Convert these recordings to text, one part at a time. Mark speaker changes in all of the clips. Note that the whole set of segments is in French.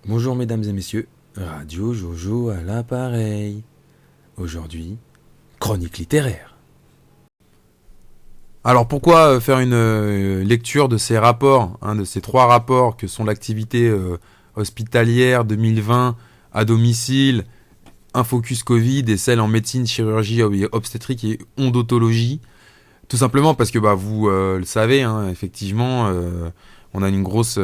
Speaker 1: Bonjour mesdames et messieurs, Radio Jojo à l'appareil. Aujourd'hui, chronique littéraire. Alors pourquoi faire une lecture de ces rapports, de ces 3 rapports que sont l'activité hospitalière 2020 à domicile, un focus Covid et celle en médecine, chirurgie, obstétrique et odontologie. Tout simplement parce que vous le savez, effectivement, on a une grosse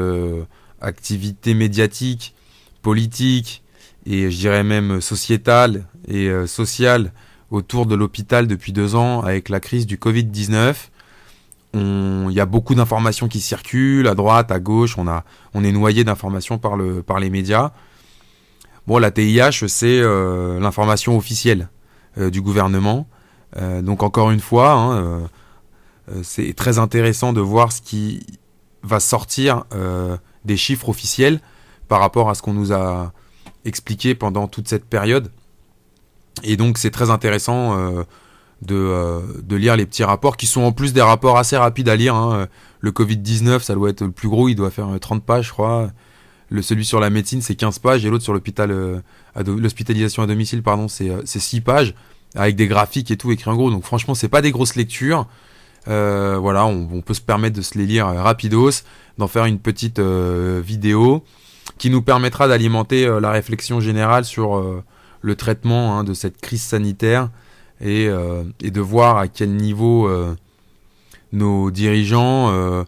Speaker 1: activité médiatique, politique et je dirais même sociétale et sociale autour de l'hôpital depuis 2 ans avec la crise du Covid-19. Il y a beaucoup d'informations qui circulent à droite, à gauche, on est noyé d'informations par les médias. Bon, la TIH, c'est l'information officielle du gouvernement. Donc encore une fois, c'est très intéressant de voir ce qui va sortir des chiffres officiels par rapport à ce qu'on nous a expliqué pendant toute cette période. Et donc c'est très intéressant de lire les petits rapports qui sont en plus des rapports assez rapides à lire. Le Covid-19, ça doit être le plus gros, il doit faire 30 pages, je crois. Celui sur la médecine, c'est 15 pages, et l'autre sur l'hospitalisation à domicile, c'est 6 pages, avec des graphiques et tout écrit en gros. Donc franchement, c'est pas des grosses lectures. On peut se permettre de se les lire rapidos, d'en faire une petite vidéo qui nous permettra d'alimenter la réflexion générale sur le traitement de cette crise sanitaire et de voir à quel niveau nos dirigeants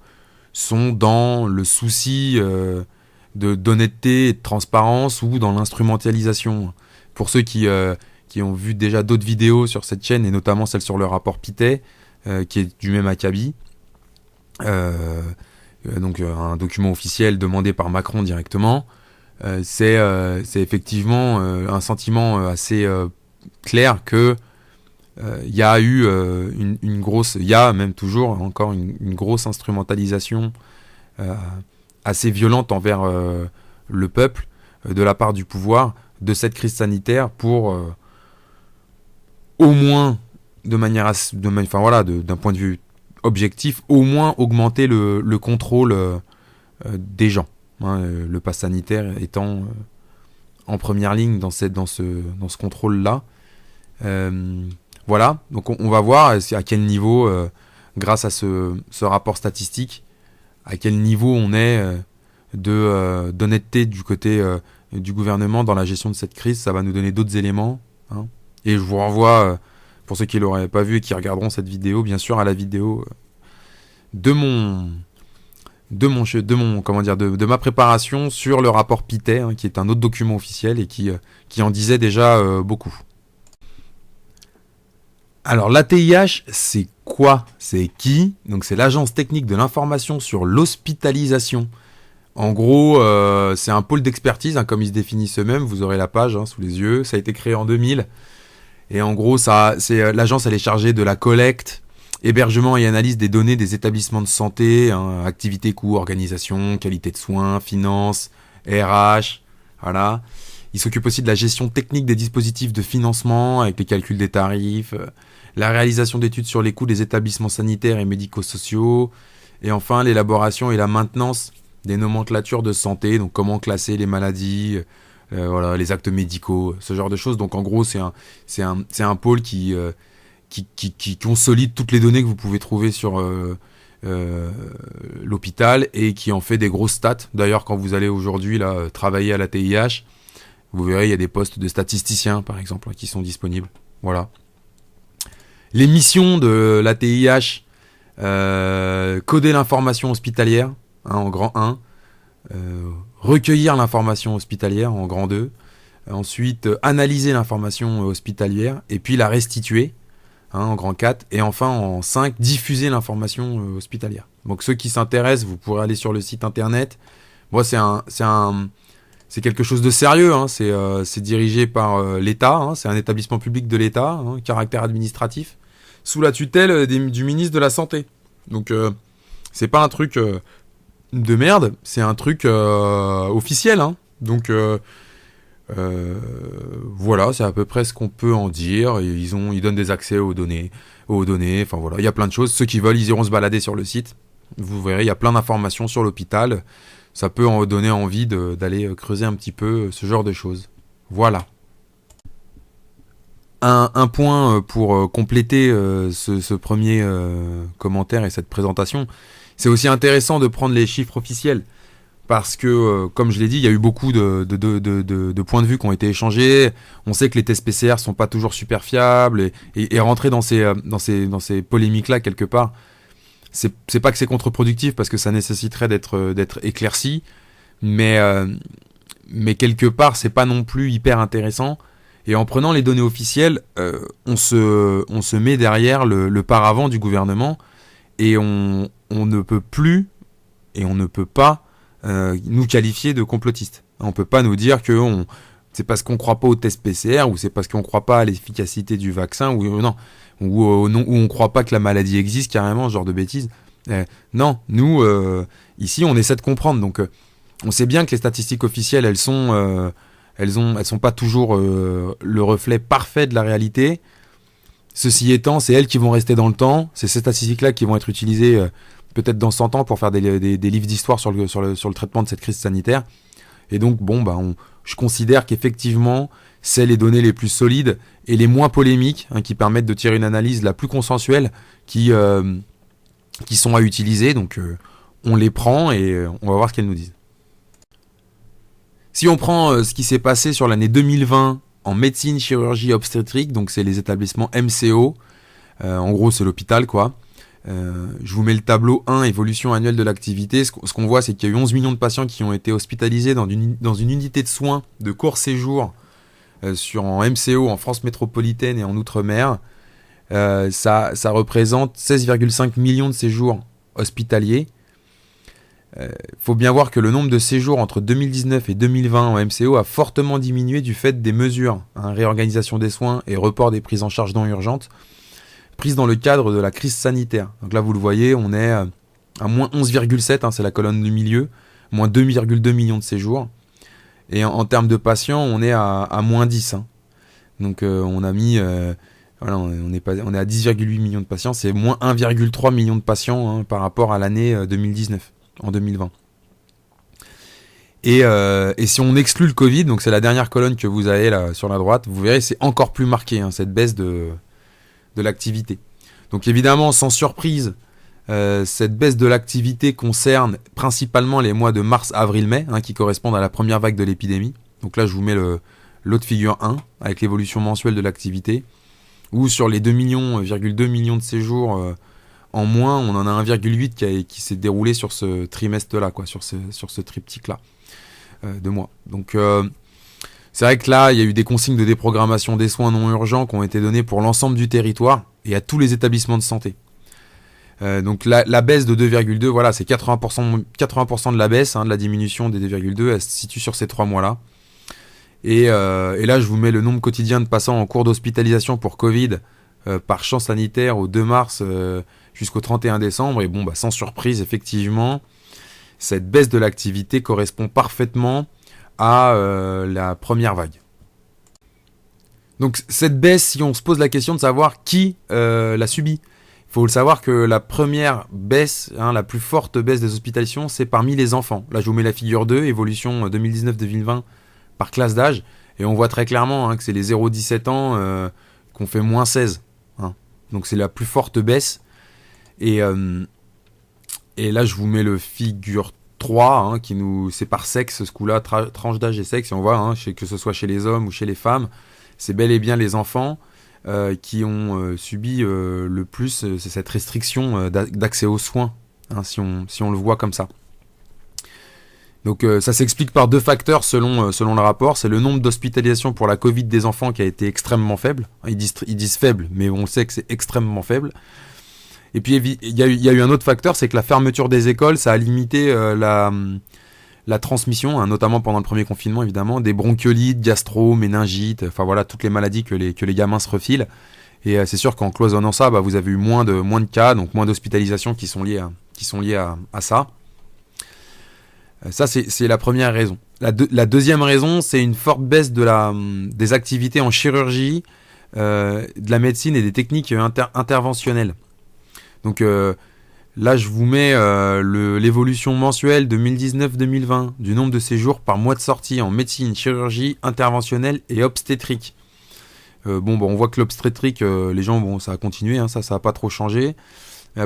Speaker 1: sont dans le souci d'honnêteté et de transparence ou dans l'instrumentalisation. Pour ceux qui ont vu déjà d'autres vidéos sur cette chaîne, et notamment celle sur le rapport Pittet, qui est du même acabit, donc un document officiel demandé par Macron directement, c'est effectivement un sentiment assez clair que il y a eu une grosse, il y a même toujours encore une grosse instrumentalisation assez violente envers le peuple de la part du pouvoir de cette crise sanitaire pour au moins d'un point de vue objectif, au moins augmenter le contrôle des gens. Le pass sanitaire étant en première ligne dans ce contrôle-là. Voilà, donc on va voir à quel niveau, grâce à ce rapport statistique, à quel niveau on est d'honnêteté du côté du gouvernement dans la gestion de cette crise. Ça va nous donner d'autres éléments. Et je vous renvoie, pour ceux qui ne l'auraient pas vu et qui regarderont cette vidéo, bien sûr, à la vidéo de ma préparation sur le rapport Pittet, qui est un autre document officiel et qui en disait déjà beaucoup. Alors l'ATIH, c'est quoi? C'est qui? Donc c'est l'Agence technique de l'information sur l'hospitalisation. En gros, c'est un pôle d'expertise, comme ils se définissent eux-mêmes. Vous aurez la page sous les yeux. Ça a été créé en 2000. Et en gros, l'agence, elle est chargée de la collecte, hébergement et analyse des données des établissements de santé, activités, coûts, organisation, qualité de soins, finances, RH, voilà. Il s'occupe aussi de la gestion technique des dispositifs de financement, avec les calculs des tarifs, la réalisation d'études sur les coûts des établissements sanitaires et médico-sociaux, et enfin l'élaboration et la maintenance des nomenclatures de santé, donc comment classer les maladies, les actes médicaux, ce genre de choses. Donc en gros, c'est un pôle qui consolide toutes les données que vous pouvez trouver sur l'hôpital et qui en fait des grosses stats. D'ailleurs, quand vous allez aujourd'hui travailler à la TIH, vous verrez, il y a des postes de statisticiens, par exemple, qui sont disponibles. Voilà. Les missions de la TIH, coder l'information hospitalière, en grand 1, recueillir l'information hospitalière, en grand 2, ensuite analyser l'information hospitalière, et puis la restituer, en grand 4, et enfin en 5, diffuser l'information hospitalière. Donc ceux qui s'intéressent, vous pourrez aller sur le site internet. Moi, c'est quelque chose de sérieux, c'est dirigé par l'État, c'est un établissement public de l'État, caractère administratif, sous la tutelle du ministre de la Santé. Donc c'est pas un truc de merde, c'est un truc officiel. Donc voilà, c'est à peu près ce qu'on peut en dire. Et ils donnent des accès aux données. Enfin voilà, il y a plein de choses. Ceux qui veulent, ils iront se balader sur le site. Vous verrez, il y a plein d'informations sur l'hôpital, ça peut en donner envie d'aller creuser un petit peu ce genre de choses. Voilà. Un point pour compléter ce premier commentaire et cette présentation, c'est aussi intéressant de prendre les chiffres officiels. Parce que, comme je l'ai dit, il y a eu beaucoup de points de vue qui ont été échangés. On sait que les tests PCR sont pas toujours super fiables. Et rentrer dans ces polémiques-là, quelque part, c'est pas que c'est contre-productif, parce que ça nécessiterait d'être éclairci. Mais quelque part, c'est pas non plus hyper intéressant. Et en prenant les données officielles, on se met derrière le paravent du gouvernement. Et on ne peut plus, et on ne peut pas nous qualifier de complotistes. On peut pas nous dire que c'est parce qu'on croit pas au test PCR, ou c'est parce qu'on croit pas à l'efficacité du vaccin, ou non, ou on croit pas que la maladie existe carrément, ce genre de bêtises. Non, nous ici on essaie de comprendre. Donc on sait bien que les statistiques officielles, elles sont pas toujours le reflet parfait de la réalité. Ceci étant, c'est elles qui vont rester dans le temps. C'est ces statistiques-là qui vont être utilisées peut-être dans 100 ans pour faire des livres d'histoire sur le traitement de cette crise sanitaire. Et donc, je considère qu'effectivement, c'est les données les plus solides et les moins polémiques, qui permettent de tirer une analyse la plus consensuelle qui sont à utiliser. Donc, on les prend et on va voir ce qu'elles nous disent. Si on prend ce qui s'est passé sur l'année 2020 en médecine, chirurgie, obstétrique, donc c'est les établissements MCO, en gros c'est l'hôpital quoi. Je vous mets le tableau 1, évolution annuelle de l'activité. Ce qu'on voit, c'est qu'il y a eu 11 millions de patients qui ont été hospitalisés dans une unité de soins de court séjour en MCO, en France métropolitaine et en Outre-mer. Ça représente 16,5 millions de séjours hospitaliers. Faut bien voir que le nombre de séjours entre 2019 et 2020 en MCO a fortement diminué du fait des mesures, réorganisation des soins et report des prises en charge non urgentes, prises dans le cadre de la crise sanitaire. Donc là, vous le voyez, on est à moins 11,7, c'est la colonne du milieu, moins 2,2 millions de séjours. Et en termes de patients, on est à moins 10. Donc on a mis... on est à 10,8 millions de patients, c'est moins 1,3 million de patients par rapport à l'année 2019, en 2020. Et si on exclut le Covid, donc c'est la dernière colonne que vous avez là sur la droite, vous verrez c'est encore plus marqué, cette baisse de l'activité. Donc évidemment, sans surprise, cette baisse de l'activité concerne principalement les mois de mars, avril, mai, qui correspondent à la première vague de l'épidémie. Donc là, je vous mets l'autre figure 1, avec l'évolution mensuelle de l'activité, où sur les 2,2 millions de séjours en moins, on en a 1,8 qui s'est déroulé sur ce trimestre-là, sur ce triptyque-là de mois. Donc c'est vrai que là, il y a eu des consignes de déprogrammation des soins non urgents qui ont été données pour l'ensemble du territoire et à tous les établissements de santé. Donc la baisse de 2,2, voilà, c'est 80% de la baisse, de la diminution des 2,2, elle se situe sur ces 3 mois-là. Et là, je vous mets le nombre quotidien de passants en cours d'hospitalisation pour Covid par champ sanitaire au 2 mars jusqu'au 31 décembre. Et sans surprise, effectivement, cette baisse de l'activité correspond parfaitement à la première vague. Donc cette baisse, si on se pose la question de savoir qui l'a subie, il faut le savoir que la première baisse, la plus forte baisse des hospitalisations, c'est parmi les enfants. Là, je vous mets la figure 2, évolution 2019-2020 par classe d'âge, et on voit très clairement que c'est les 0-17 ans qu'on fait moins 16. Donc c'est la plus forte baisse. Et là, je vous mets le figure 3, c'est par sexe, ce coup-là, tranche d'âge et sexe, et on voit, que ce soit chez les hommes ou chez les femmes, c'est bel et bien les enfants qui ont subi le plus cette restriction d'accès aux soins, si on le voit comme ça. Donc ça s'explique par 2 facteurs selon le rapport. C'est le nombre d'hospitalisations pour la Covid des enfants qui a été extrêmement faible. Ils disent faible, mais on sait que c'est extrêmement faible. Et puis il y a eu un autre facteur, c'est que la fermeture des écoles, ça a limité la transmission, notamment pendant le premier confinement évidemment, des bronchiolites, gastro, méningites, enfin voilà, toutes les maladies que les gamins se refilent. Et c'est sûr qu'en cloisonnant ça, vous avez eu moins de cas, donc moins d'hospitalisations qui sont liées à ça. Ça, c'est la première raison. La deuxième raison, c'est une forte baisse des activités en chirurgie, de la médecine et des techniques interventionnelles. Donc Là, je vous mets l'évolution mensuelle 2019-2020 du nombre de séjours par mois de sortie en médecine, chirurgie, interventionnelle et obstétrique. On voit que l'obstétrique, les gens, ça a continué, hein, ça a pas trop changé.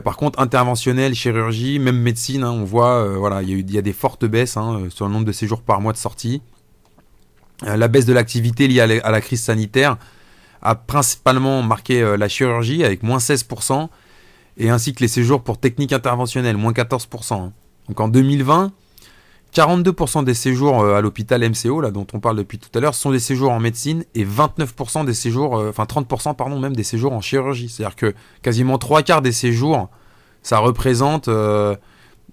Speaker 1: Par contre, interventionnelle, chirurgie, même médecine, hein, on voit, il y a des fortes baisses sur le nombre de séjours par mois de sortie. La baisse de l'activité liée à la crise sanitaire a principalement marqué la chirurgie avec moins 16%, et ainsi que les séjours pour technique interventionnelle, moins 14%. Hein. Donc en 2020, 42% des séjours à l'hôpital MCO, là, dont on parle depuis tout à l'heure, sont des séjours en médecine, et 29% des séjours, 30% pardon, même des séjours en chirurgie. C'est-à-dire que quasiment 3/4 des séjours, ça représente de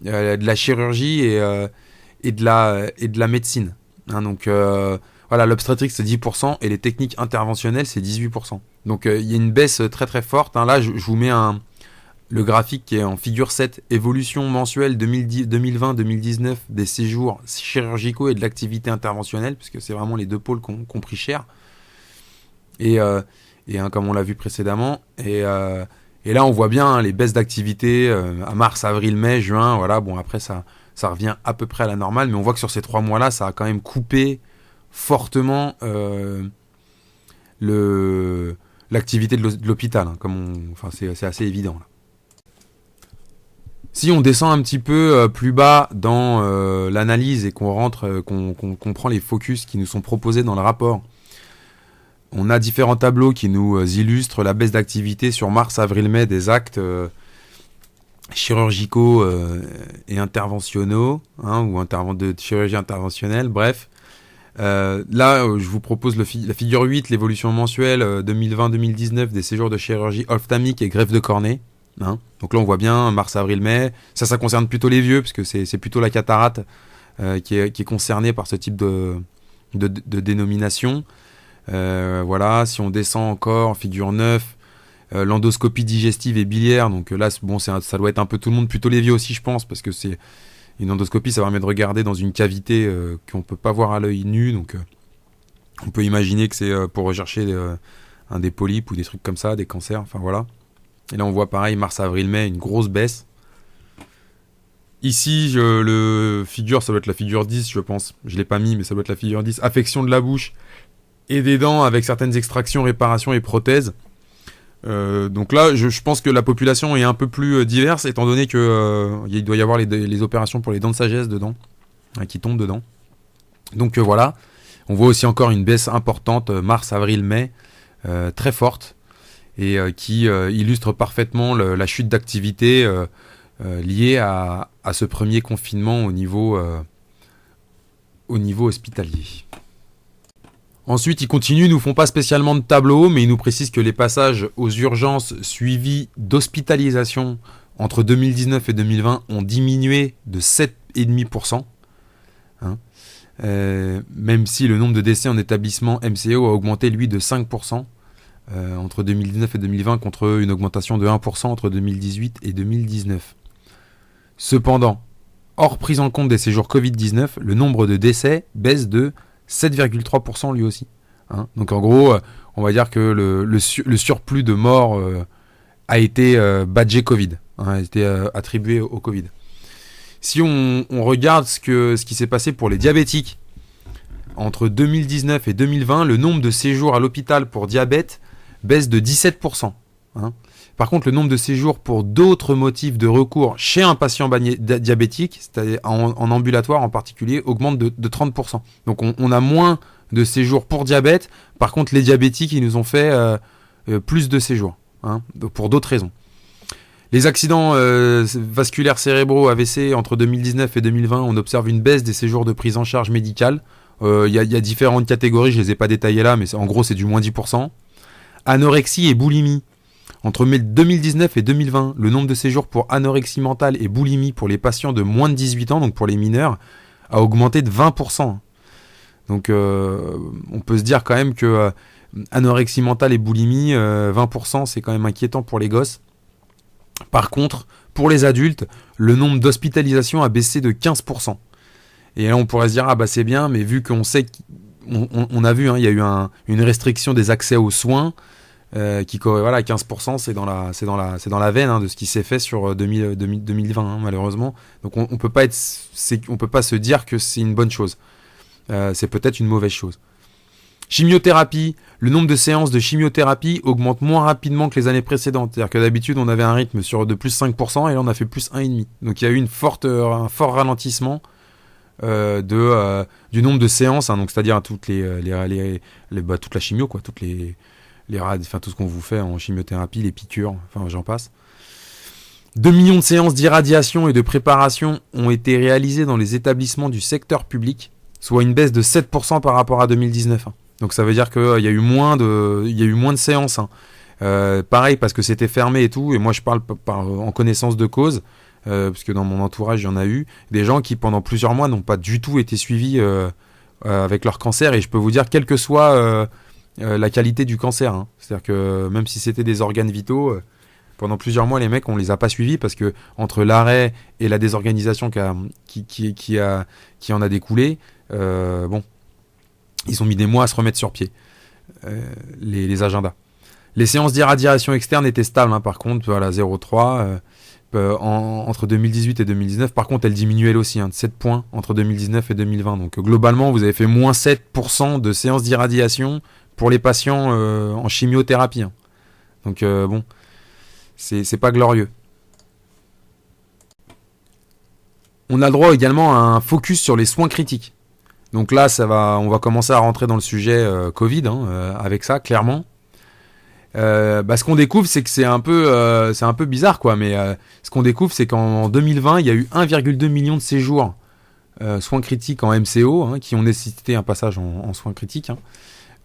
Speaker 1: la chirurgie et de la médecine. Hein, donc l'obstétrique c'est 10% et les techniques interventionnelles c'est 18%. Donc il y a une baisse très très forte. Hein. Là je vous mets le graphique qui est en figure 7, évolution mensuelle 2020-2019 des séjours chirurgicaux et de l'activité interventionnelle, puisque c'est vraiment les deux pôles qu'on pris cher. Et comme on l'a vu précédemment. Et là, on voit bien les baisses d'activité à mars, avril, mai, juin. Voilà, bon, après, ça revient à peu près à la normale. Mais on voit que sur ces 3 mois-là, ça a quand même coupé fortement l'activité de l'hôpital. Hein, c'est assez évident, là. Si on descend un petit peu plus bas dans l'analyse et qu'on rentre, qu'on prend les focus qui nous sont proposés dans le rapport, on a différents tableaux qui nous illustrent la baisse d'activité sur mars, avril, mai des actes chirurgicaux et interventionnaux, hein, ou de chirurgie interventionnelle, bref. Là, je vous propose la figure 8, l'évolution mensuelle 2020-2019 des séjours de chirurgie ophtalmique et greffe de cornée. Hein. Donc là on voit bien mars, avril, mai. Ça concerne plutôt les vieux, parce que c'est plutôt la cataracte qui est concernée par ce type de dénomination. Voilà, si on descend encore en figure 9, l'endoscopie digestive et biliaire. Donc là ça doit être un peu tout le monde, plutôt les vieux aussi je pense, parce que c'est une endoscopie, ça permet de regarder dans une cavité qu'on peut pas voir à l'œil nu. Donc on peut imaginer que c'est pour rechercher des polypes ou des trucs comme ça, des cancers, enfin voilà. Et là on voit pareil, mars, avril, mai, une grosse baisse. Ici, le figure, ça doit être la figure 10, je pense. Je l'ai pas mis, mais ça doit être la figure 10. Affection de la bouche et des dents avec certaines extractions, réparations et prothèses. Donc là, je pense que la population est un peu plus diverse, étant donné que il doit y avoir les opérations pour les dents de sagesse dedans, qui tombent dedans. Donc voilà. On voit aussi encore une baisse importante, mars, avril, mai, très forte. Et qui illustre parfaitement la chute d'activité liée à ce premier confinement au niveau hospitalier. Ensuite, ils continuent, ils nous font pas spécialement de tableau, mais ils nous précisent que les passages aux urgences suivis d'hospitalisation entre 2019 et 2020 ont diminué de 7,5%. Hein. Même si le nombre de décès en établissement MCO a augmenté, lui, de 5%. Entre 2019 et 2020 contre une augmentation de 1% entre 2018 et 2019. Cependant, hors prise en compte des séjours Covid-19, le nombre de décès baisse de 7,3% lui aussi. Hein. Donc en gros, on va dire que le surplus de morts a été badgé Covid, hein, a été attribué au Covid. Si on regarde ce qui s'est passé pour les diabétiques, entre 2019 et 2020, le nombre de séjours à l'hôpital pour diabète baisse de 17%. Hein. Par contre, le nombre de séjours pour d'autres motifs de recours chez un patient diabétique, c'est-à-dire en ambulatoire en particulier, augmente de 30%. Donc on a moins de séjours pour diabète. Par contre, les diabétiques, ils nous ont fait plus de séjours, hein, pour d'autres raisons. Les accidents vasculaires cérébraux AVC entre 2019 et 2020, on observe une baisse des séjours de prise en charge médicale. Il y a différentes catégories, je ne les ai pas détaillées là, mais en gros c'est du moins 10%. Anorexie et boulimie. Entre 2019 et 2020, le nombre de séjours pour anorexie mentale et boulimie pour les patients de moins de 18 ans, donc pour les mineurs, a augmenté de 20%. Donc on peut se dire quand même que anorexie mentale et boulimie, 20%, c'est quand même inquiétant pour les gosses. Par contre, pour les adultes, le nombre d'hospitalisations a baissé de 15%. Et là on pourrait se dire, ah bah c'est bien, mais vu qu'on sait qu'on a vu, hein, il y a eu une restriction des accès aux soins, Voilà, 15%, c'est dans la veine, hein, de ce qui s'est fait sur 2020, hein, malheureusement. Donc on peut pas on peut pas se dire que c'est une bonne chose. C'est peut-être une mauvaise chose. Chimiothérapie, le nombre de séances de chimiothérapie augmente moins rapidement que les années précédentes. C'est-à-dire que d'habitude, on avait un rythme de plus 5%, et là, on a fait plus 1,5%. Donc il y a eu un fort ralentissement du nombre de séances, hein, donc c'est-à-dire toute la chimio, quoi, tout ce qu'on vous fait en chimiothérapie, les piqûres, enfin j'en passe. 2 millions de séances d'irradiation et de préparation ont été réalisées dans les établissements du secteur public, soit une baisse de 7% par rapport à 2019. Hein. Donc ça veut dire qu'il y a eu moins de séances. Hein. Pareil, parce que c'était fermé et tout, et moi je parle en connaissance de cause, parce que dans mon entourage, il y en a eu des gens qui pendant plusieurs mois n'ont pas du tout été suivis avec leur cancer, et je peux vous dire, quelle que soit la qualité du cancer, hein. C'est-à-dire que même si c'était des organes vitaux, pendant plusieurs mois, les mecs, on les a pas suivis parce que entre l'arrêt et la désorganisation qui en a découlé, bon, ils ont mis des mois à se remettre sur pied, les agendas. Les séances d'irradiation externe étaient stables, hein, par contre, voilà, 0,3 entre 2018 et 2019. Par contre, elles diminuaient aussi, hein, de 7 points entre 2019 et 2020. Donc globalement, vous avez fait moins 7% de séances d'irradiation pour les patients en chimiothérapie. Hein. Donc bon, c'est pas glorieux. On a le droit également à un focus sur les soins critiques. Donc là, on va commencer à rentrer dans le sujet Covid, hein, avec ça, clairement. Ce qu'on découvre, c'est que c'est un peu bizarre, quoi. Mais ce qu'on découvre, c'est qu'en 2020, il y a eu 1,2 million de séjours soins critiques en MCO, hein, qui ont nécessité un passage en soins critiques, hein.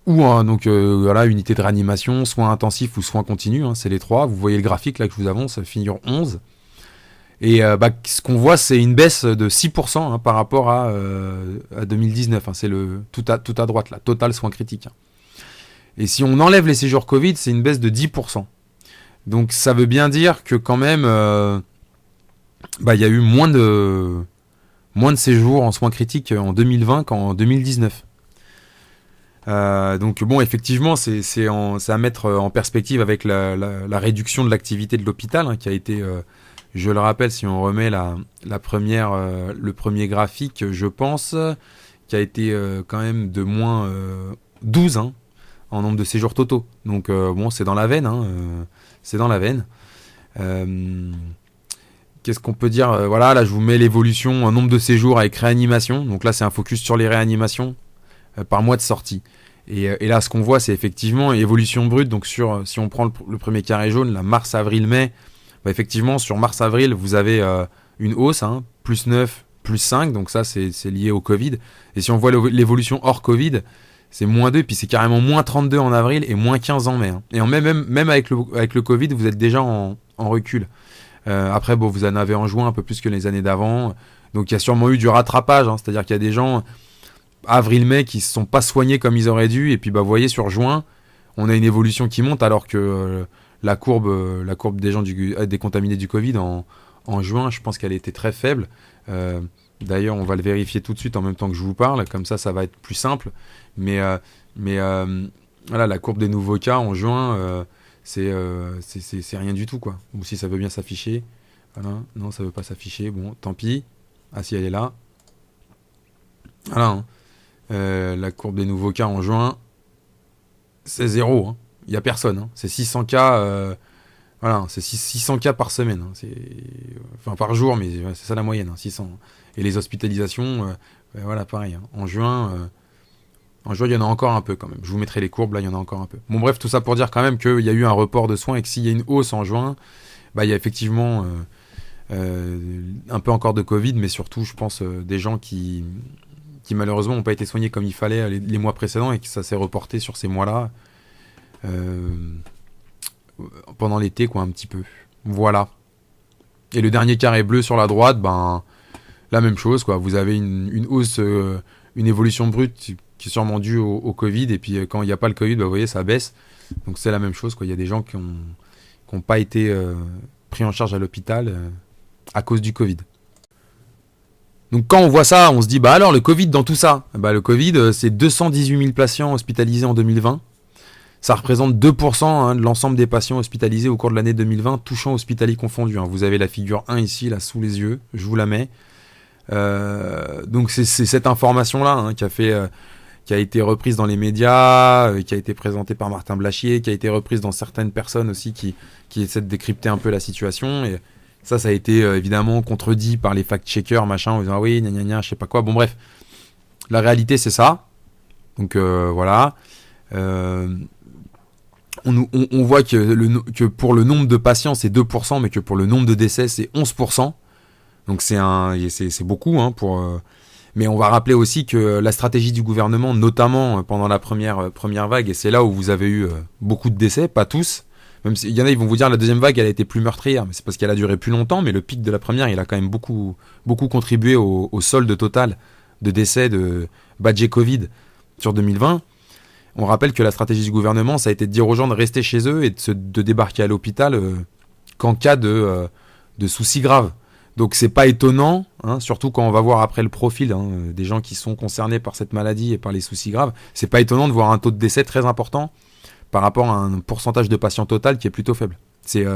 Speaker 1: Ou voilà, unité de réanimation, soins intensifs ou soins continus, hein, c'est les trois. Vous voyez le graphique là que je vous avance, figure 11. Et ce qu'on voit, c'est une baisse de 6%, hein, par rapport à 2019. Hein, c'est tout à droite là, total soins critiques. Hein. Et si on enlève les séjours Covid, c'est une baisse de 10%. Donc ça veut bien dire que quand même, il y a eu moins de séjours en soins critiques en 2020 qu'en 2019. Donc bon, effectivement, c'est à mettre en perspective avec la réduction de l'activité de l'hôpital, hein, qui a été, je le rappelle, si on remet le premier graphique, je pense, qui a été quand même de moins 12, hein, en nombre de séjours totaux. Donc bon, c'est dans la veine, hein, c'est dans la veine. Qu'est-ce qu'on peut dire, voilà, là je vous mets l'évolution en nombre de séjours avec réanimation. Donc là c'est un focus sur les réanimations par mois de sortie. Et là ce qu'on voit, c'est effectivement évolution brute. Donc si on prend le premier carré jaune, là, mars, avril, mai, effectivement sur mars, avril, vous avez une hausse, hein, plus 9, plus 5, donc ça c'est lié au Covid. Et si on voit l'évolution hors Covid, c'est moins 2, puis c'est carrément moins 32 en avril et moins 15 en mai. Hein. Et même avec le Covid, vous êtes déjà en recul. Après, bon, vous en avez en juin un peu plus que les années d'avant. Donc il y a sûrement eu du rattrapage. Hein. C'est-à-dire qu'il y a des gens, avril-mai, qui ne se sont pas soignés comme ils auraient dû. Et puis, vous voyez, sur juin, on a une évolution qui monte, alors que la courbe des gens des contaminés du Covid en juin, je pense qu'elle était très faible. D'ailleurs, on va le vérifier tout de suite en même temps que je vous parle. Comme ça va être plus simple. Mais voilà, la courbe des nouveaux cas en juin, c'est rien du tout, quoi. Ou si ça veut bien s'afficher. Voilà. Non, ça veut pas s'afficher. Bon, tant pis. Ah si, elle est là. Voilà. Hein. La courbe des nouveaux cas en juin, c'est 0. Hein. Il n'y a personne. Hein. C'est 600 cas. Voilà, c'est 600 cas par semaine. Hein. Enfin, par jour, mais c'est ça la moyenne, hein, 600. Et les hospitalisations, voilà, pareil. Hein. En juin, il y en a encore un peu quand même. Je vous mettrai les courbes, là, il y en a encore un peu. Bon, bref, tout ça pour dire quand même qu'il y a eu un report de soins et que s'il y a une hausse en juin, il y a effectivement un peu encore de Covid, mais surtout, je pense, des gens qui malheureusement n'ont pas été soignés comme il fallait les mois précédents et que ça s'est reporté sur ces mois-là pendant l'été, quoi, un petit peu. Voilà. Et le dernier carré bleu sur la droite, la même chose, quoi. Vous avez une hausse, une évolution brute qui est sûrement due au Covid, et puis quand il n'y a pas le Covid, vous voyez, ça baisse. Donc c'est la même chose, quoi. Il y a des gens qui n'ont pas été pris en charge à l'hôpital à cause du Covid. Donc quand on voit ça, on se dit, le Covid dans tout ça, le Covid, c'est 218 000 patients hospitalisés en 2020, Ça représente 2% de l'ensemble des patients hospitalisés au cours de l'année 2020, touchant hospitaliers confondus. Vous avez la figure 1 ici, là, sous les yeux. Je vous la mets. Donc c'est cette information-là qui a été reprise dans les médias, qui a été présentée par Martin Blachier, qui a été reprise dans certaines personnes aussi qui essaient de décrypter un peu la situation. Et ça a été évidemment contredit par les fact-checkers, machin, en disant oui, gna gna gna, je sais pas quoi. Bon, bref. La réalité, c'est ça. Donc voilà. On voit que pour le nombre de patients, c'est 2%, mais que pour le nombre de décès, c'est 11%. Donc c'est beaucoup. Mais on va rappeler aussi que la stratégie du gouvernement, notamment pendant la première vague, et c'est là où vous avez eu beaucoup de décès, pas tous. Même s'il y en a, ils vont vous dire la deuxième vague, elle a été plus meurtrière, mais c'est parce qu'elle a duré plus longtemps. Mais le pic de la première, il a quand même beaucoup contribué au solde total de décès de badgés Covid sur 2020. On rappelle que la stratégie du gouvernement, ça a été de dire aux gens de rester chez eux et de débarquer à l'hôpital qu'en cas de soucis graves. Donc c'est pas étonnant, surtout quand on va voir après le profil des gens qui sont concernés par cette maladie et par les soucis graves, c'est pas étonnant de voir un taux de décès très important par rapport à un pourcentage de patients total qui est plutôt faible. J'ai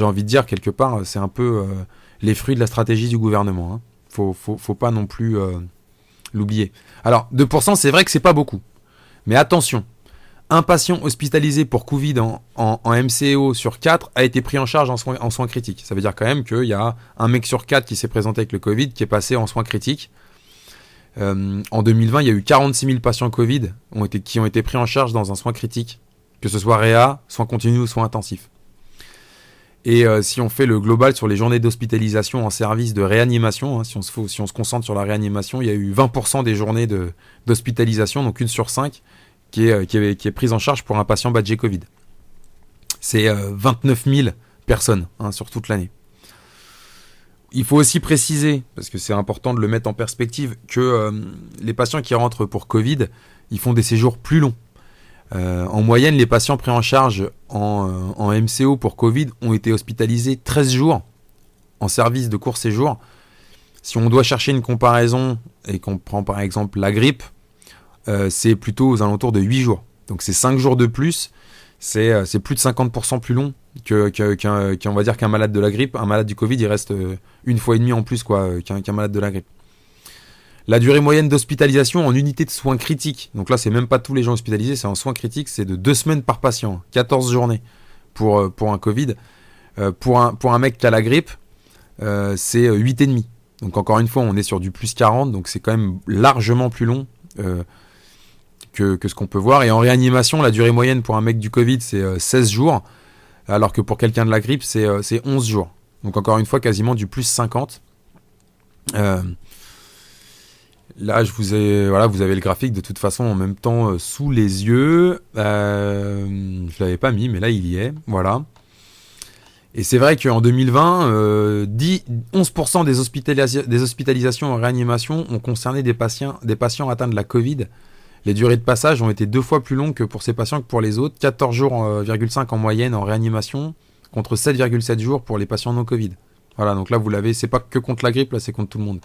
Speaker 1: envie de dire quelque part, c'est un peu les fruits de la stratégie du gouvernement. Faut pas non plus l'oublier. Alors 2%, c'est vrai que c'est pas beaucoup. Mais attention, un patient hospitalisé pour Covid en MCO sur 4 a été pris en charge en soins critiques. Ça veut dire quand même qu'il y a un mec sur 4 qui s'est présenté avec le Covid qui est passé en soins critiques. En 2020, il y a eu 46 000 patients Covid qui ont été pris en charge dans un soin critique, que ce soit réa, soins continus ou soins intensifs. Et si on fait le global sur les journées d'hospitalisation en service de réanimation, si on se concentre sur la réanimation, il y a eu 20% des journées d'hospitalisation, donc 1 sur 5, qui est prise en charge pour un patient badgé Covid. C'est 29 000 personnes sur toute l'année. Il faut aussi préciser, parce que c'est important de le mettre en perspective, que les patients qui rentrent pour Covid, ils font des séjours plus longs. En moyenne, les patients pris en charge en MCO pour Covid ont été hospitalisés 13 jours en service de court séjour. Si on doit chercher une comparaison et qu'on prend par exemple la grippe, c'est plutôt aux alentours de 8 jours. Donc c'est 5 jours de plus, c'est plus de 50% plus long on va dire qu'un malade de la grippe. Un malade du Covid, il reste une fois et demie en plus qu'un malade de la grippe. La durée moyenne d'hospitalisation en unité de soins critiques, donc là c'est même pas tous les gens hospitalisés, c'est en soins critiques, c'est de 2 semaines par patient, 14 journées pour un Covid. Pour un mec qui a la grippe, c'est 8,5. Donc encore une fois, on est sur du plus 40, donc c'est quand même largement plus long que ce qu'on peut voir. Et en réanimation, la durée moyenne pour un mec du Covid, c'est 16 jours, alors que pour quelqu'un de la grippe, c'est 11 jours. Donc encore une fois, quasiment du plus 50. Là, vous avez le graphique de toute façon en même temps sous les yeux. Je l'avais pas mis, mais là il y est. Voilà. Et c'est vrai qu'en 2020, 11% des hospitalisations en réanimation ont concerné des patients atteints de la Covid. Les durées de passage ont été 2 fois plus longues que pour ces patients que pour les autres. 14 jours, 5 en moyenne en réanimation, contre 7,7 jours pour les patients non Covid. Voilà, donc là vous l'avez, c'est pas que contre la grippe, là c'est contre tout le monde.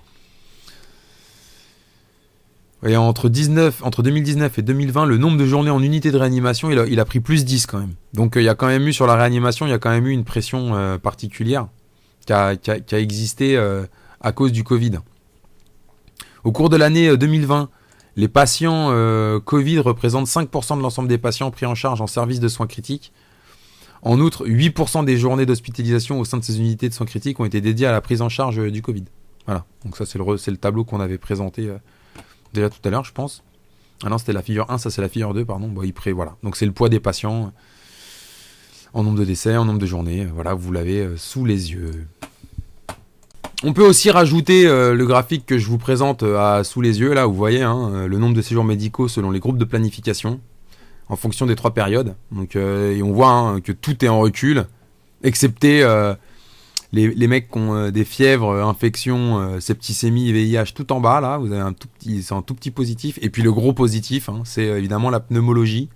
Speaker 1: Et entre 2019 et 2020, le nombre de journées en unité de réanimation, il a pris plus 10 quand même. Donc il y a quand même eu sur la réanimation, il y a quand même eu une pression particulière qui a existé à cause du Covid. Au cours de l'année 2020, les patients Covid représentent 5% de l'ensemble des patients pris en charge en service de soins critiques. En outre, 8% des journées d'hospitalisation au sein de ces unités de soins critiques ont été dédiées à la prise en charge du Covid. Voilà, donc ça c'est le tableau qu'on avait présenté déjà tout à l'heure, je pense. Ah non, c'était la figure 1, ça c'est la figure 2, pardon. Bon, voilà. Donc c'est le poids des patients en nombre de décès, en nombre de journées. Voilà, vous l'avez sous les yeux. On peut aussi rajouter le graphique que je vous présente sous les yeux, là, où vous voyez le nombre de séjours médicaux selon les groupes de planification, en fonction des 3 périodes. Donc, et on voit que tout est en recul, excepté les mecs qui ont des fièvres, infections, septicémie, VIH, tout en bas, là, vous avez c'est un tout petit positif. Et puis le gros positif, c'est évidemment la pneumologie,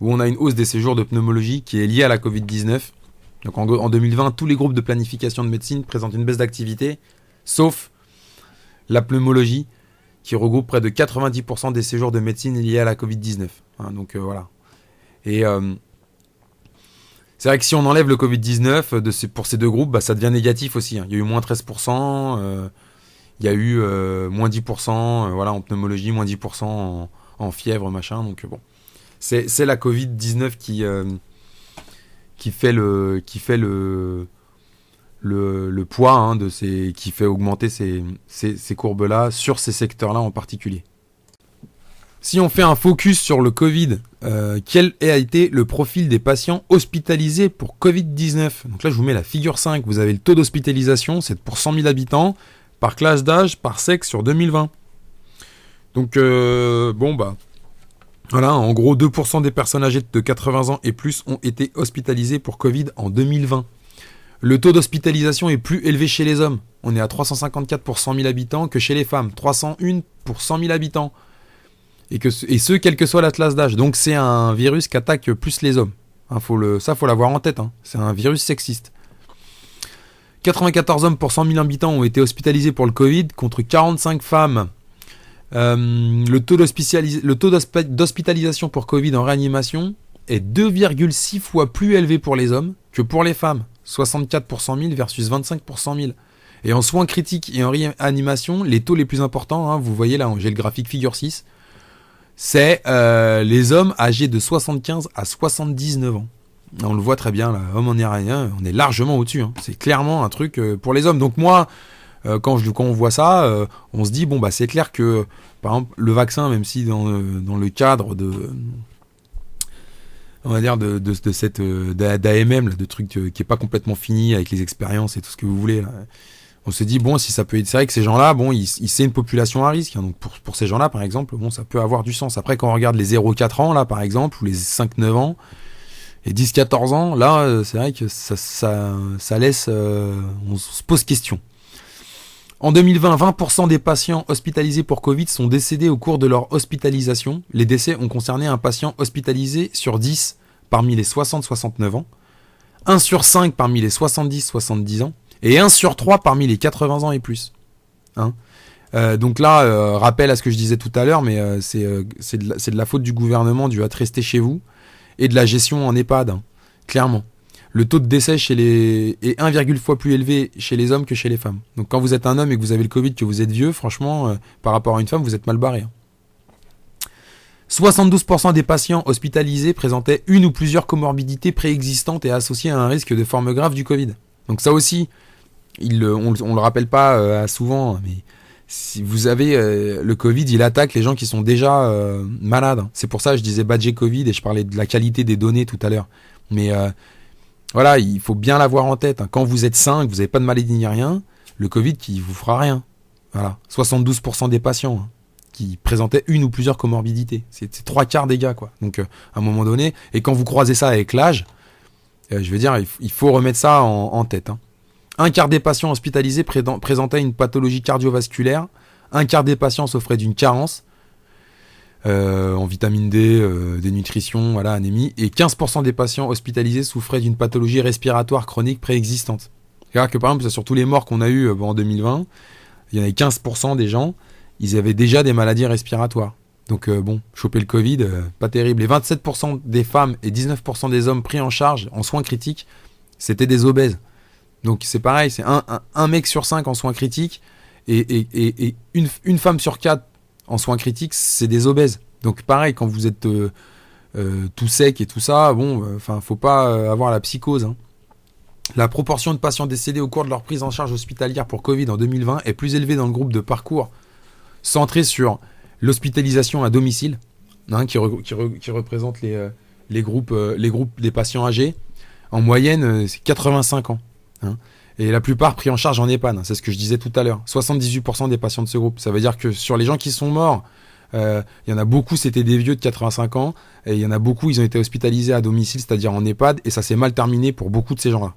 Speaker 1: où on a une hausse des séjours de pneumologie qui est liée à la Covid-19. Donc en 2020, tous les groupes de planification de médecine présentent une baisse d'activité, sauf la pneumologie, qui regroupe près de 90% des séjours de médecine liés à la Covid-19. Donc voilà. Et c'est vrai que si on enlève le Covid-19 pour ces deux groupes, bah, ça devient négatif aussi. Il y a eu moins 13%, il y a eu moins 10%, voilà, en pneumologie, moins 10% en fièvre, machin. Donc bon, c'est la Covid-19 qui fait le poids qui fait augmenter ces courbes-là sur ces secteurs-là en particulier. Si on fait un focus sur le Covid, quel a été le profil des patients hospitalisés pour Covid-19 ? Donc là, je vous mets la figure 5. Vous avez le taux d'hospitalisation, c'est pour 100 000 habitants, par classe d'âge, par sexe sur 2020. Donc, voilà, en gros, 2% des personnes âgées de 80 ans et plus ont été hospitalisées pour Covid en 2020. Le taux d'hospitalisation est plus élevé chez les hommes. On est à 354 pour 100 000 habitants que chez les femmes. 301 pour 100 000 habitants. Et ce, quelle que soit la classe d'âge. Donc c'est un virus qui attaque plus les hommes. Faut l'avoir en tête. C'est un virus sexiste. 94 hommes pour 100 000 habitants ont été hospitalisés pour le Covid, contre 45 femmes. Le taux d'hospitalisation pour Covid en réanimation est 2,6 fois plus élevé pour les hommes que pour les femmes. 64 pour 100 000 versus 25 pour 100 000. Et en soins critiques et en réanimation, les taux les plus importants, vous voyez là, j'ai le graphique figure 6, c'est les hommes âgés de 75 à 79 ans. On le voit très bien, là, homme en iranien, on est largement au-dessus. C'est clairement un truc pour les hommes. Donc moi, quand on voit ça, on se dit, c'est clair que, par exemple, le vaccin, même si dans le cadre de... on va dire de cette d'AMM, de truc qui est pas complètement fini avec les expériences et tout ce que vous voulez là. On se dit si ça peut être, c'est vrai que ces gens-là, c'est une population à risque, donc pour ces gens-là par exemple, ça peut avoir du sens. Après quand on regarde les 0-4 ans là par exemple, ou les 5-9 ans et 10-14 ans, là c'est vrai que ça laisse on se pose question. En 2020, 20% des patients hospitalisés pour Covid sont décédés au cours de leur hospitalisation. Les décès ont concerné un patient hospitalisé sur 10 parmi les 60-69 ans, 1 sur 5 parmi les 70-70 ans, et 1 sur 3 parmi les 80 ans et plus. Donc là, rappel à ce que je disais tout à l'heure, mais c'est de la faute du gouvernement dû à rester chez vous, et de la gestion en EHPAD, clairement. Le taux de décès est 1,1 fois plus élevé chez les hommes que chez les femmes. Donc quand vous êtes un homme et que vous avez le Covid, que vous êtes vieux, franchement, par rapport à une femme, vous êtes mal barré. 72% des patients hospitalisés présentaient une ou plusieurs comorbidités préexistantes et associées à un risque de forme grave du Covid. Donc ça aussi, on le rappelle pas souvent, mais si vous avez le Covid, il attaque les gens qui sont déjà malades. C'est pour ça que je disais badger Covid et je parlais de la qualité des données tout à l'heure. Mais voilà, il faut bien l'avoir en tête. Quand vous êtes sain, que vous n'avez pas de maladie ni rien, le Covid qui vous fera rien. Voilà, 72% des patients qui présentaient une ou plusieurs comorbidités. C'est 3/4 des gars, quoi. Donc à un moment donné, et quand vous croisez ça avec l'âge, je veux dire, il faut remettre ça en tête. Un quart des patients hospitalisés présentaient une pathologie cardiovasculaire. Un quart des patients souffraient d'une carence en vitamine D, dénutrition, voilà, anémie. Et 15% des patients hospitalisés souffraient d'une pathologie respiratoire chronique préexistante. C'est-à-dire que par exemple, sur tous les morts qu'on a eu en 2020, il y en avait 15% des gens, ils avaient déjà des maladies respiratoires. Donc choper le Covid, pas terrible. Et 27% des femmes et 19% des hommes pris en charge en soins critiques, c'était des obèses. Donc c'est pareil, c'est un mec sur 5 en soins critiques et une femme sur 4 en soins critiques, c'est des obèses. Donc pareil, quand vous êtes tout sec et tout ça, faut pas avoir la psychose. La proportion de patients décédés au cours de leur prise en charge hospitalière pour Covid en 2020 est plus élevée dans le groupe de parcours centré sur l'hospitalisation à domicile, qui représente les groupes des patients âgés. En moyenne, c'est 85 ans. Et la plupart pris en charge en EHPAD, c'est ce que je disais tout à l'heure. 78% des patients de ce groupe. Ça veut dire que sur les gens qui sont morts, il y en a beaucoup, c'était des vieux de 85 ans, et il y en a beaucoup, ils ont été hospitalisés à domicile, c'est-à-dire en EHPAD, et ça s'est mal terminé pour beaucoup de ces gens-là.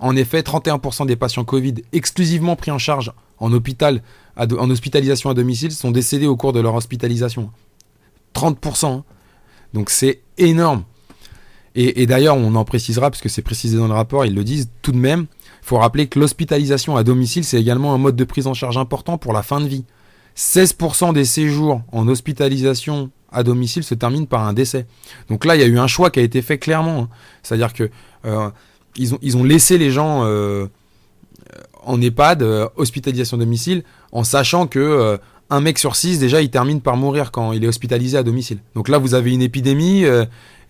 Speaker 1: En effet, 31% des patients Covid exclusivement pris en charge en hospitalisation à domicile sont décédés au cours de leur hospitalisation. 30%. Donc c'est énorme. Et d'ailleurs, on en précisera, parce que c'est précisé dans le rapport, ils le disent tout de même, il faut rappeler que l'hospitalisation à domicile, c'est également un mode de prise en charge important pour la fin de vie. 16% des séjours en hospitalisation à domicile se termine par un décès. Donc là, il y a eu un choix qui a été fait clairement, hein. C'est-à-dire que ils ont laissé les gens en EHPAD, hospitalisation à domicile, en sachant que un mec sur 6, déjà, il termine par mourir quand il est hospitalisé à domicile. Donc là, vous avez une épidémie,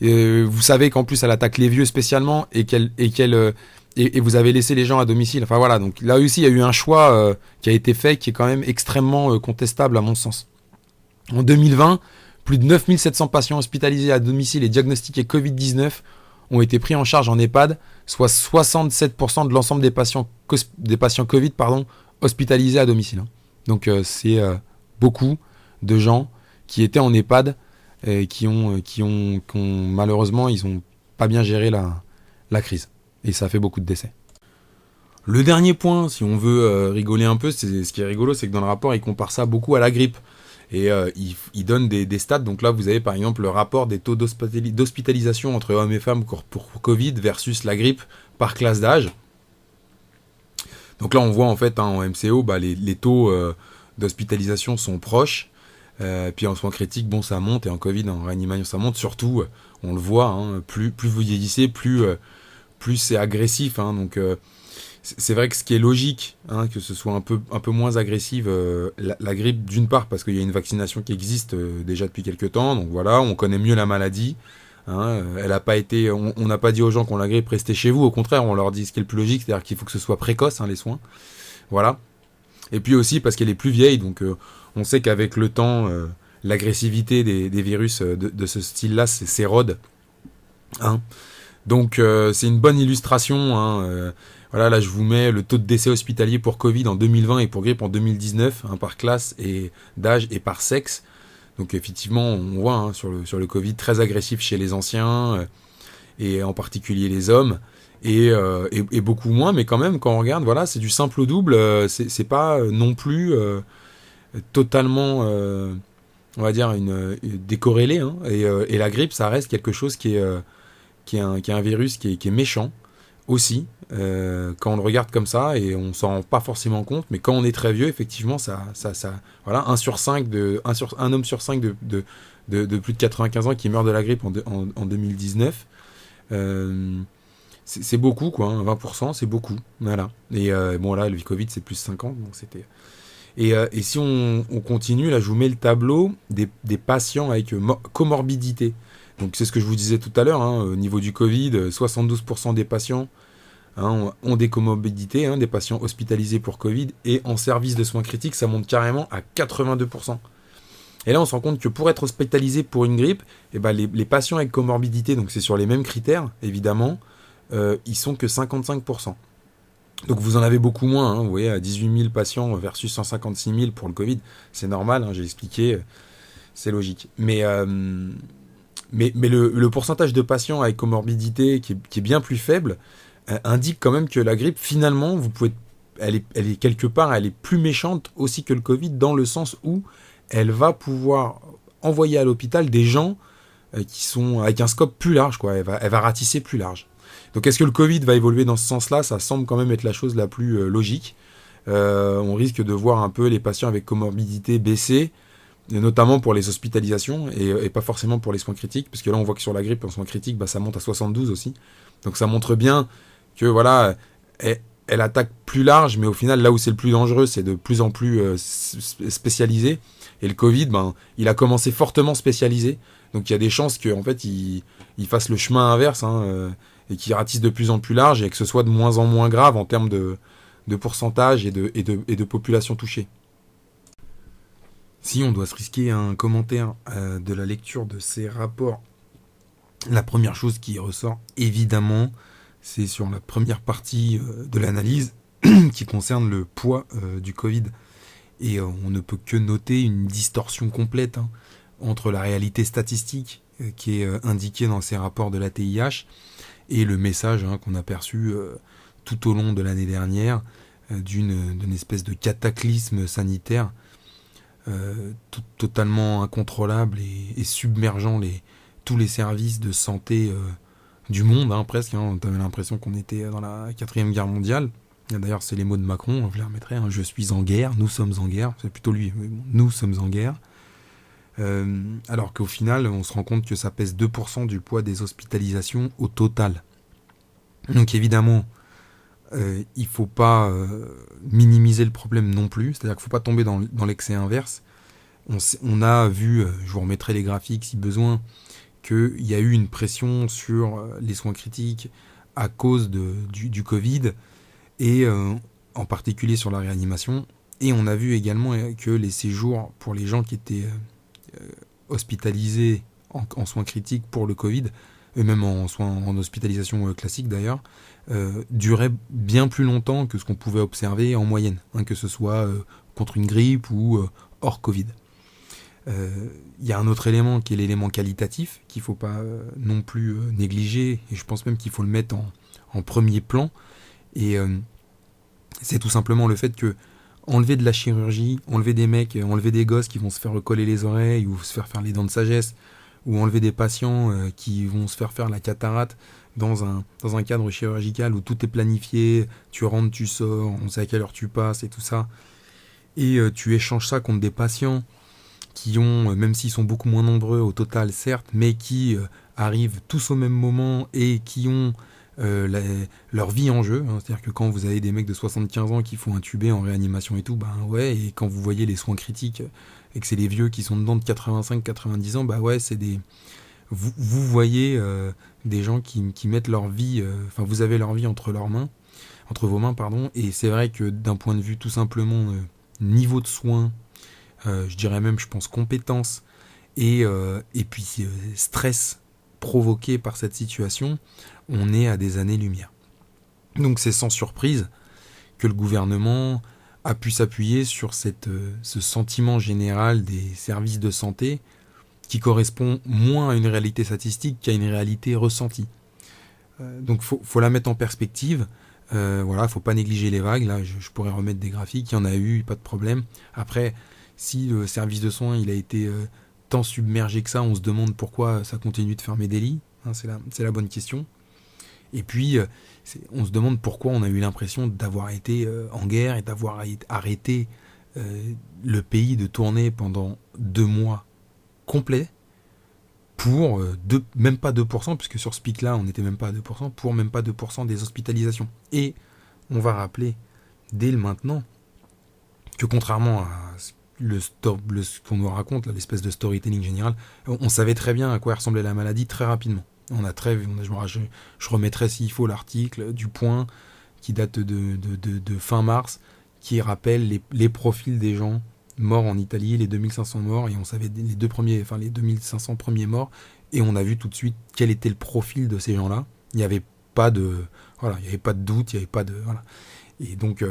Speaker 1: vous savez qu'en plus, elle attaque les vieux spécialement, et vous avez laissé les gens à domicile. Enfin voilà, donc là aussi, il y a eu un choix qui a été fait, qui est quand même extrêmement contestable à mon sens. En 2020, plus de 9700 patients hospitalisés à domicile et diagnostiqués Covid-19 ont été pris en charge en EHPAD, soit 67% de l'ensemble des patients Covid hospitalisés à domicile. Donc c'est beaucoup de gens qui étaient en EHPAD et qui ont malheureusement, ils n'ont pas bien géré la crise. Et ça fait beaucoup de décès. Le dernier point, si on veut rigoler un peu, ce qui est rigolo, c'est que dans le rapport, il compare ça beaucoup à la grippe. Et il donne des stats. Donc là, vous avez par exemple le rapport des taux d'hospitalisation entre hommes et femmes pour Covid versus la grippe par classe d'âge. Donc là, on voit en fait en MCO, les taux d'hospitalisation sont proches. Puis en soins critiques, bon, ça monte. Et en Covid, en réanimation, ça monte. Surtout, on le voit, hein, plus vous vieillissez, plus c'est agressif. Hein, donc c'est vrai que ce qui est logique, hein, que ce soit un peu moins agressive la grippe, d'une part parce qu'il y a une vaccination qui existe déjà depuis quelques temps, donc voilà, on connaît mieux la maladie. Hein, elle a pas été, on n'a pas dit aux gens qu'on la grippe, restez chez vous. Au contraire, on leur dit ce qui est le plus logique, c'est-à-dire qu'il faut que ce soit précoce, hein, les soins. Voilà. Et puis aussi parce qu'elle est plus vieille, donc on sait qu'avec le temps, l'agressivité des virus de ce style-là s'érode. Hein. Donc c'est une bonne illustration. Hein, voilà, là je vous mets le taux de décès hospitalier pour Covid en 2020 et pour grippe en 2019, hein, par classe et d'âge et par sexe. Donc effectivement, on voit, hein, sur le Covid, très agressif chez les anciens, et en particulier les hommes, et beaucoup moins, mais quand même, quand on regarde, voilà, c'est du simple au double, c'est pas non plus totalement, on va dire, décorrélé, hein, et la grippe, ça reste quelque chose qui est un virus qui est méchant, aussi, quand on le regarde comme ça, et on s'en rend pas forcément compte, mais quand on est très vieux, effectivement, ça voilà, un homme sur 5 de plus de 95 ans qui meurt de la grippe en 2019, c'est beaucoup, quoi, hein, 20%, c'est beaucoup, voilà. Et bon, là, le Covid, c'est plus 50, donc c'était... Et si on continue, là, je vous mets le tableau des patients avec comorbidité. Donc c'est ce que je vous disais tout à l'heure, hein, au niveau du Covid, 72% des patients, hein, ont des comorbidités, hein, des patients hospitalisés pour Covid, et en service de soins critiques, ça monte carrément à 82%. Et là, on se rend compte que pour être hospitalisé pour une grippe, les patients avec comorbidité, donc c'est sur les mêmes critères, évidemment, ils sont que 55%. Donc vous en avez beaucoup moins, hein, vous voyez, à 18 000 patients versus 156 000 pour le Covid, c'est normal, hein, j'ai expliqué, c'est logique. Mais le pourcentage de patients avec comorbidité qui est bien plus faible indique quand même que la grippe, finalement, elle est quelque part, elle est plus méchante aussi que le Covid, dans le sens où elle va pouvoir envoyer à l'hôpital des gens qui sont avec un scope plus large, quoi. Elle va ratisser plus large. Donc est-ce que le Covid va évoluer dans ce sens-là ? Ça semble quand même être la chose la plus logique. On risque de voir un peu les patients avec comorbidité baisser, notamment pour les hospitalisations et pas forcément pour les soins critiques, parce que là on voit que sur la grippe en soins critiques, ça monte à 72 aussi. Donc ça montre bien que voilà, elle attaque plus large, mais au final là où c'est le plus dangereux, c'est de plus en plus spécialisé. Et le Covid, il a commencé fortement spécialisé, donc il y a des chances qu'en fait il fasse le chemin inverse, hein, et qu'il ratisse de plus en plus large et que ce soit de moins en moins grave en termes de pourcentage et de population touchée. Si on doit se risquer un commentaire de la lecture de ces rapports, la première chose qui ressort évidemment, c'est sur la première partie de l'analyse qui concerne le poids du Covid. Et on ne peut que noter une distorsion complète, hein, entre la réalité statistique qui est indiquée dans ces rapports de l'ATIH et le message, hein, qu'on a perçu tout au long de l'année dernière d'une espèce de cataclysme sanitaire totalement incontrôlable et submergeant tous les services de santé du monde, hein, presque. Hein. On avait l'impression qu'on était dans la 4e guerre mondiale. Et d'ailleurs, c'est les mots de Macron, je les remettrai. Hein, je suis en guerre, nous sommes en guerre. C'est plutôt lui, mais bon, nous sommes en guerre. Alors qu'au final, on se rend compte que ça pèse 2% du poids des hospitalisations au total. Donc évidemment, il ne faut pas minimiser le problème non plus, c'est-à-dire qu'il ne faut pas tomber dans l'excès inverse. On a vu, je vous remettrai les graphiques si besoin, qu'il y a eu une pression sur les soins critiques à cause du Covid, et en particulier sur la réanimation. Et on a vu également que les séjours pour les gens qui étaient hospitalisés en soins critiques pour le Covid, et même en hospitalisation classique d'ailleurs, duraient bien plus longtemps que ce qu'on pouvait observer en moyenne, que ce soit contre une grippe ou hors Covid. Il y a un autre élément qui est l'élément qualitatif, qu'il ne faut pas non plus négliger, et je pense même qu'il faut le mettre en premier plan, et c'est tout simplement le fait que enlever de la chirurgie, enlever des mecs, enlever des gosses qui vont se faire recoller les oreilles ou se faire les dents de sagesse, ou enlever des patients qui vont se faire la cataracte dans un cadre chirurgical où tout est planifié, tu rentres, tu sors, on sait à quelle heure tu passes et tout ça, et tu échanges ça contre des patients qui ont, même s'ils sont beaucoup moins nombreux au total certes, mais qui arrivent tous au même moment et qui ont leur vie en jeu, c'est-à-dire que quand vous avez des mecs de 75 ans qui font intuber en réanimation et tout, ben ouais, et quand vous voyez les soins critiques et que c'est les vieux qui sont dedans de 85-90 ans, bah ouais, c'est des... Vous voyez des gens qui mettent leur vie, vous avez leur vie entre vos mains, pardon, et c'est vrai que d'un point de vue tout simplement niveau de soins, je dirais même, je pense, compétence, et puis stress provoqué par cette situation, on est à des années-lumière. Donc c'est sans surprise que le gouvernement a pu s'appuyer sur ce sentiment général des services de santé qui correspond moins à une réalité statistique qu'à une réalité ressentie. Donc faut la mettre en perspective. Faut pas négliger les vagues. Là, je pourrais remettre des graphiques. Il y en a eu, pas de problème. Après, si le service de soins il a été tant submergé que ça, on se demande pourquoi ça continue de fermer des lits. C'est la bonne question. Et puis, on se demande pourquoi on a eu l'impression d'avoir été en guerre et d'avoir arrêté le pays de tourner pendant 2 mois complets pour même pas 2%, puisque sur ce pic-là, on n'était même pas à 2%, pour même pas 2% des hospitalisations. Et on va rappeler dès le maintenant que contrairement à ce qu'on nous raconte, là, l'espèce de storytelling général, on savait très bien à quoi ressemblait la maladie très rapidement. Je remettrai s'il faut l'article du Point qui date de fin mars, qui rappelle les profils des gens morts en Italie, les 2500 morts, et on savait les 2500 premiers morts, et on a vu tout de suite quel était le profil de ces gens-là. Il n'y avait pas de doute, il n'y avait pas de voilà. Et donc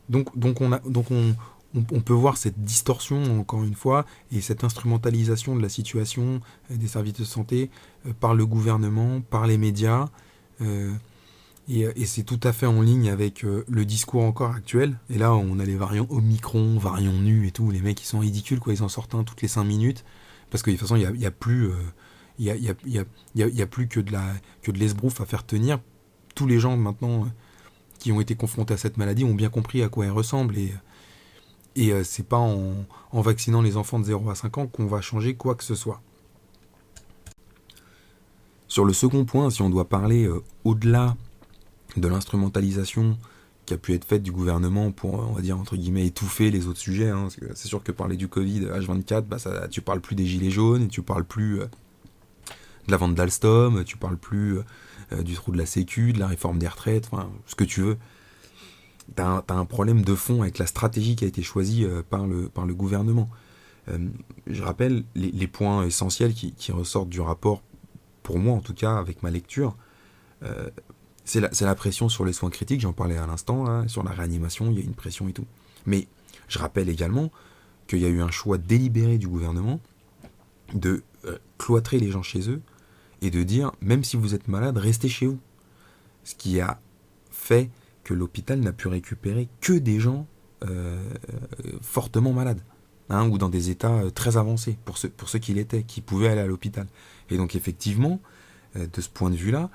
Speaker 1: on peut voir cette distorsion, encore une fois, et cette instrumentalisation de la situation des services de santé par le gouvernement, par les médias, et c'est tout à fait en ligne avec le discours encore actuel. Et là, on a les variants Omicron, variants nus et tout, les mecs, ils sont ridicules, quoi, ils en sortent un toutes les 5 minutes, parce que de toute façon, il n'y a plus... Il y a plus que de l'esbrouf à faire tenir. Tous les gens maintenant qui ont été confrontés à cette maladie ont bien compris à quoi elle ressemble, et c'est pas en vaccinant les enfants de 0 à 5 ans qu'on va changer quoi que ce soit. Sur le second point, si on doit parler au-delà de l'instrumentalisation qui a pu être faite du gouvernement pour, on va dire, entre guillemets, étouffer les autres sujets, parce que c'est sûr que parler du Covid H24, tu parles plus des gilets jaunes, et tu parles plus de la vente d'Alstom, tu parles plus du trou de la Sécu, de la réforme des retraites, ce que tu veux. T'as un problème de fond avec la stratégie qui a été choisie par le gouvernement. Je rappelle les points essentiels qui ressortent du rapport, pour moi en tout cas, avec ma lecture. C'est la pression sur les soins critiques, j'en parlais à l'instant, là, sur la réanimation, il y a une pression et tout. Mais je rappelle également qu'il y a eu un choix délibéré du gouvernement de cloîtrer les gens chez eux et de dire, même si vous êtes malade, restez chez vous. Ce qui a fait que l'hôpital n'a pu récupérer que des gens fortement malades, ou dans des états très avancés, pour ceux qui pouvaient aller à l'hôpital. Et donc effectivement, de ce point de vue-là,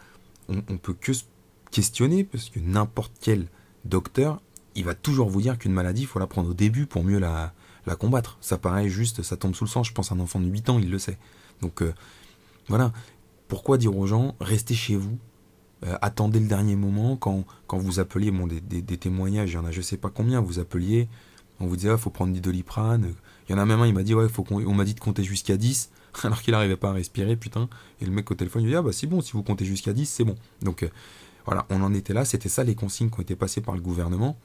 Speaker 1: on peut que se questionner, parce que n'importe quel docteur, il va toujours vous dire qu'une maladie, il faut la prendre au début pour mieux la la combattre. Ça paraît juste, ça tombe sous le sang. Je pense à un enfant de 8 ans, il le sait. Donc voilà. Pourquoi dire aux gens, restez chez vous, attendez le dernier moment, quand vous appeliez, bon, des témoignages, il y en a je sais pas combien, vous appeliez, on vous disait, faut prendre du Doliprane. Il y en a même un, il m'a dit, ouais, on m'a dit de compter jusqu'à 10, alors qu'il n'arrivait pas à respirer, putain. Et le mec au téléphone, il dit, ah bah c'est bon, si vous comptez jusqu'à 10, c'est bon. Donc voilà, on en était là, c'était ça les consignes qui ont été passées par le gouvernement,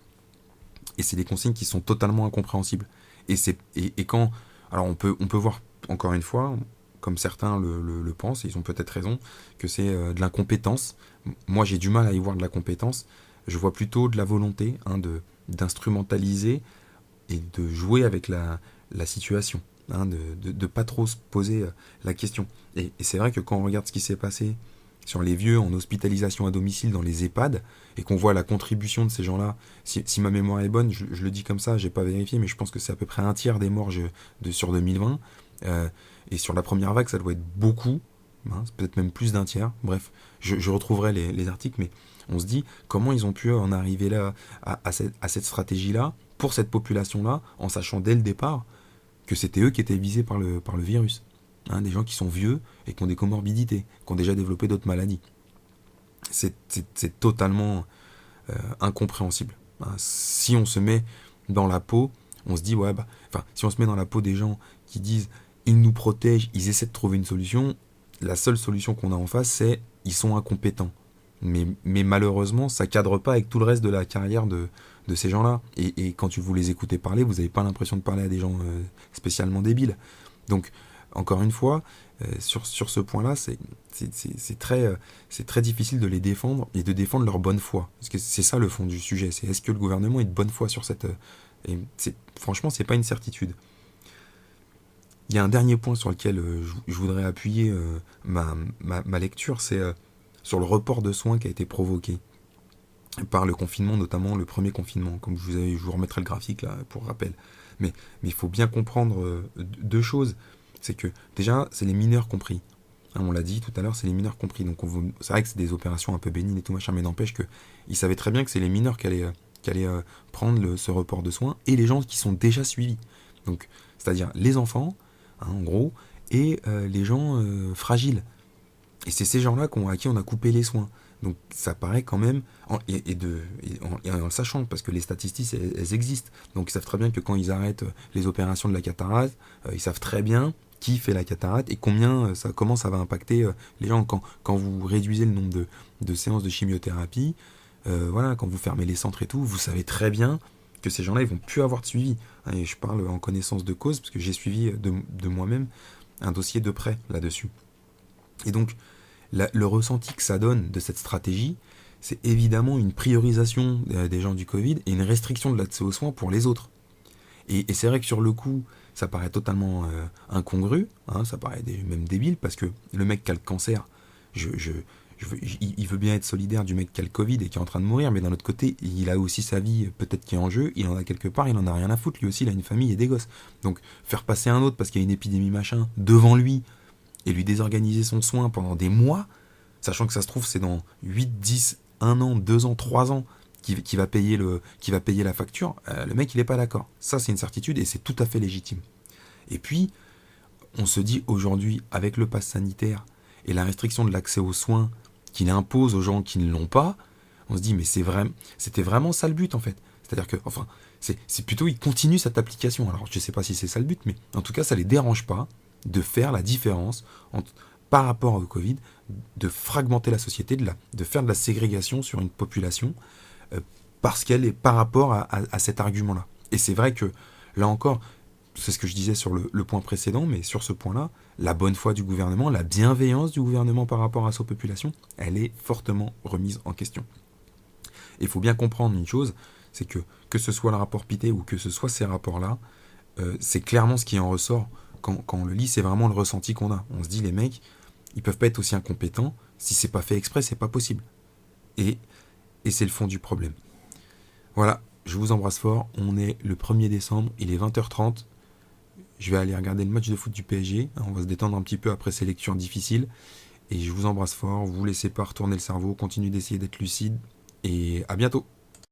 Speaker 1: et c'est des consignes qui sont totalement incompréhensibles. Et quand, alors on peut voir, encore une fois, comme certains le pensent, et ils ont peut-être raison, que c'est de l'incompétence. Moi, j'ai du mal à y voir de la compétence. Je vois plutôt de la volonté d'instrumentaliser et de jouer avec la situation, de pas trop se poser la question. Et c'est vrai que quand on regarde ce qui s'est passé sur les vieux en hospitalisation à domicile dans les EHPAD, et qu'on voit la contribution de ces gens-là, si ma mémoire est bonne, je le dis comme ça, j'ai pas vérifié, mais je pense que c'est à peu près un tiers des morts sur 2020. Et sur la première vague, ça doit être beaucoup, c'est peut-être même plus d'un tiers. Bref, je retrouverai les articles, mais on se dit comment ils ont pu en arriver là à cette stratégie-là pour cette population-là, en sachant dès le départ que c'était eux qui étaient visés par le virus. Des gens qui sont vieux et qui ont des comorbidités, qui ont déjà développé d'autres maladies. C'est totalement incompréhensible. Si on se met dans la peau, on se dit, si on se met dans la peau des gens qui disent, ils nous protègent, ils essaient de trouver une solution, la seule solution qu'on a en face, c'est, ils sont incompétents. Mais malheureusement, ça cadre pas avec tout le reste de la carrière de ces gens-là. Et quand vous les écoutez parler, vous n'avez pas l'impression de parler à des gens spécialement débiles. Donc, encore une fois, sur ce point-là, c'est très difficile de les défendre et de défendre leur bonne foi. Parce que c'est ça le fond du sujet. C'est est-ce que le gouvernement est de bonne foi sur cette... franchement, c'est pas une certitude. Il y a un dernier point sur lequel je voudrais appuyer ma lecture, c'est sur le report de soins qui a été provoqué par le confinement, notamment le premier confinement. Comme je vous remettrai le graphique là pour rappel. Mais il faut bien comprendre deux choses. C'est que déjà, c'est les mineurs compris. On l'a dit tout à l'heure, c'est les mineurs compris. Donc c'est vrai que c'est des opérations un peu bénignes et tout machin, mais n'empêche qu'ils savaient très bien que c'est les mineurs qui allaient prendre ce report de soins et les gens qui sont déjà suivis. Donc, c'est-à-dire les enfants, en gros, et les gens fragiles. Et c'est ces gens-là à qui on a coupé les soins. Donc ça paraît quand même, en le sachant, parce que les statistiques, elles existent. Donc ils savent très bien que quand ils arrêtent les opérations de la cataracte, ils savent très bien qui fait la cataracte et comment ça va impacter les gens. Quand vous réduisez le nombre de séances de chimiothérapie, quand vous fermez les centres et tout, vous savez très bien que ces gens-là, ils vont plus avoir de suivi. Et je parle en connaissance de cause, parce que j'ai suivi de moi-même un dossier de près là-dessus. Et donc, le ressenti que ça donne de cette stratégie, c'est évidemment une priorisation des gens du Covid et une restriction de l'accès aux soins pour les autres. Et c'est vrai que sur le coup, ça paraît totalement incongru, ça paraît même débile, parce que le mec qui a le cancer, il veut bien être solidaire du mec qui a le Covid et qui est en train de mourir, mais d'un autre côté, il a aussi sa vie peut-être qui est en jeu, il en a quelque part, il en a rien à foutre, lui aussi il a une famille et des gosses. Donc faire passer un autre parce qu'il y a une épidémie machin devant lui, et lui désorganiser son soin pendant des mois, sachant que ça se trouve c'est dans 8, 10, 1 an, 2 ans, 3 ans qui va payer la facture, le mec il n'est pas d'accord. Ça c'est une certitude et c'est tout à fait légitime. Et puis, on se dit aujourd'hui, avec le pass sanitaire et la restriction de l'accès aux soins qu'il impose aux gens qui ne l'ont pas, on se dit mais c'était vraiment ça le but en fait. C'est-à-dire que, c'est plutôt il continue cette application. Alors je ne sais pas si c'est ça le but, mais en tout cas ça ne les dérange pas de faire la différence par rapport au Covid, de fragmenter la société, de faire de la ségrégation sur une population parce qu'elle est par rapport à cet argument-là. Et c'est vrai que, là encore, c'est ce que je disais sur le point précédent, mais sur ce point-là, la bonne foi du gouvernement, la bienveillance du gouvernement par rapport à sa population, elle est fortement remise en question. Et il faut bien comprendre une chose, c'est que ce soit le rapport Pittet ou que ce soit ces rapports-là, c'est clairement ce qui en ressort. Quand on le lit, c'est vraiment le ressenti qu'on a. On se dit, les mecs, ils peuvent pas être aussi incompétents. Si c'est pas fait exprès, c'est pas possible. Et c'est le fond du problème. Voilà, je vous embrasse fort. On est le 1er décembre, il est 20h30. Je vais aller regarder le match de foot du PSG. On va se détendre un petit peu après ces lectures difficiles. Et je vous embrasse fort. Vous laissez pas retourner le cerveau. Continuez d'essayer d'être lucide. Et à bientôt.